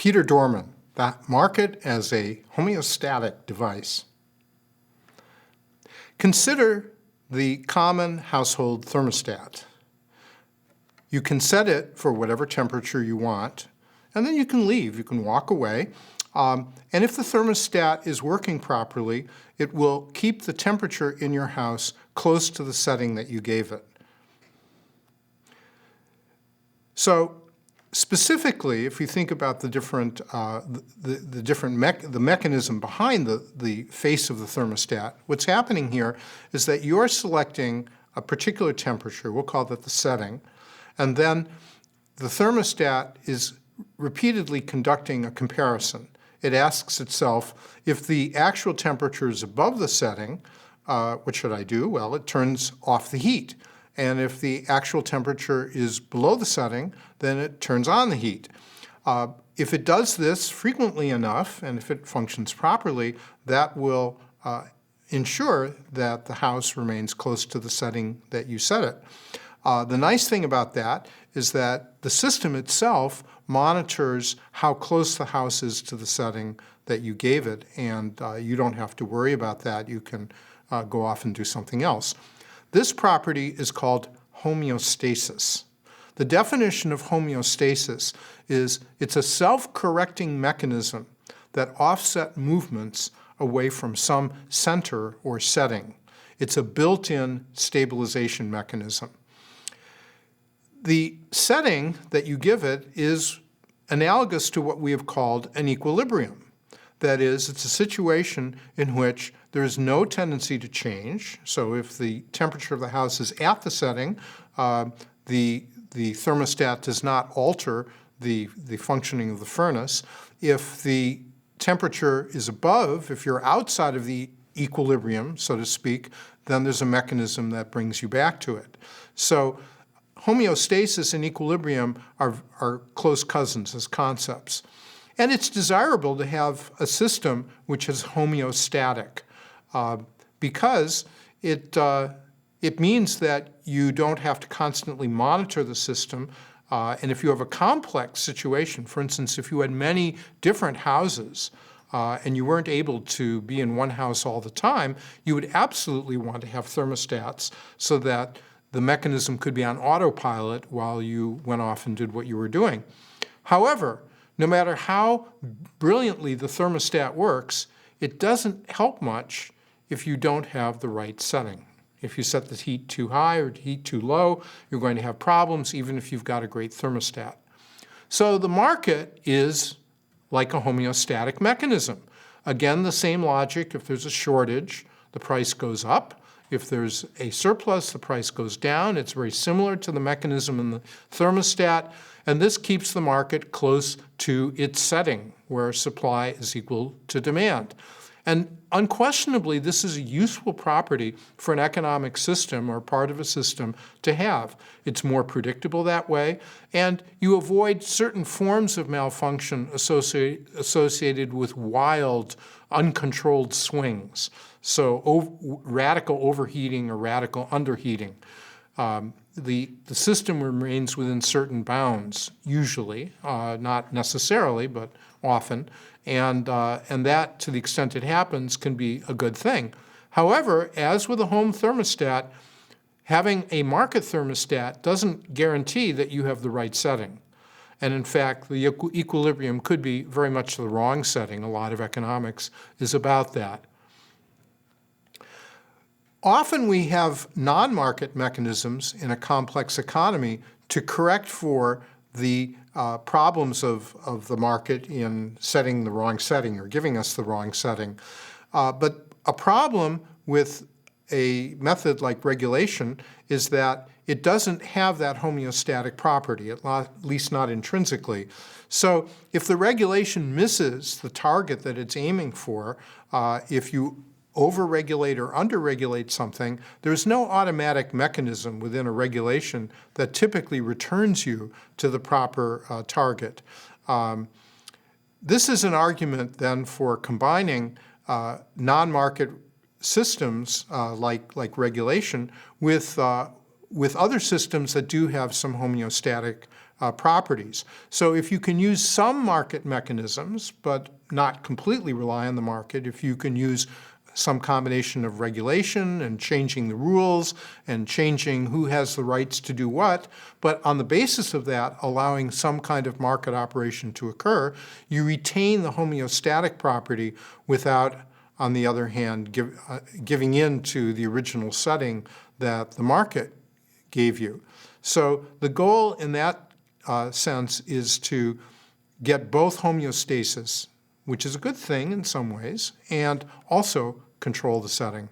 Peter Dorman, the market as a homeostatic device. Consider the common household thermostat. You can set it for whatever temperature you want, and then you can leave. You can walk away. And if the thermostat is working properly, it will keep the temperature in your house close to the setting that you gave it. So specifically, if you think about the mechanism behind the face of the thermostat, what's happening here is that you're selecting a particular temperature, we'll call that the setting, and then the thermostat is repeatedly conducting a comparison. It asks itself, if the actual temperature is above the setting, what should I do? Well, it turns off the heat. And if the actual temperature is below the setting, then it turns on the heat. If it does this frequently enough, and if it functions properly, that will ensure that the house remains close to the setting that you set it. The nice thing about that is that the system itself monitors how close the house is to the setting that you gave it, and you don't have to worry about that. You can go off and do something else. This property is called homeostasis. The definition of homeostasis is it's a self-correcting mechanism that offsets movements away from some center or setting. It's a built-in stabilization mechanism. The setting that you give it is analogous to what we have called an equilibrium. That is, it's a situation in which there is no tendency to change. So if the temperature of the house is at the setting, the thermostat does not alter the functioning of the furnace. If the temperature is above, if you're outside of the equilibrium, so to speak, then there's a mechanism that brings you back to it. So homeostasis and equilibrium are close cousins as concepts. And it's desirable to have a system which is homeostatic because it means that you don't have to constantly monitor the system. And if you have a complex situation, for instance, if you had many different houses and you weren't able to be in one house all the time, you would absolutely want to have thermostats so that the mechanism could be on autopilot while you went off and did what you were doing. However, no matter how brilliantly the thermostat works, it doesn't help much if you don't have the right setting. If you set the heat too high or heat too low, you're going to have problems even if you've got a great thermostat. So the market is like a homeostatic mechanism. Again, the same logic. If there's a shortage, the price goes up. If there's a surplus, the price goes down. It's very similar to the mechanism in the thermostat, and this keeps the market close to its setting, where supply is equal to demand. And unquestionably, this is a useful property for an economic system or part of a system to have. It's more predictable that way, and you avoid certain forms of malfunction associated with wild, uncontrolled swings. So radical overheating or radical underheating. The system remains within certain bounds, usually, not necessarily, but often, and that, to the extent it happens, can be a good thing. However, as with a home thermostat, having a market thermostat doesn't guarantee that you have the right setting. And in fact, the equilibrium could be very much the wrong setting. A lot of economics is about that. Often we have non-market mechanisms in a complex economy to correct for the problems of the market in setting the wrong setting or giving us the wrong setting. But a problem with a method like regulation is that it doesn't have that homeostatic property, at least not intrinsically. So if the regulation misses the target that it's aiming for, if you overregulate or underregulate something, there's no automatic mechanism within a regulation that typically returns you to the proper target. This is an argument then for combining non-market systems like regulation with with other systems that do have some homeostatic properties. So if you can use some market mechanisms, but not completely rely on the market, if you can use some combination of regulation and changing the rules and changing who has the rights to do what, but on the basis of that, allowing some kind of market operation to occur, you retain the homeostatic property without, on the other hand, giving in to the original setting that the market gave you. So the goal in that sense is to get both homeostasis, which is a good thing in some ways, and also control the setting.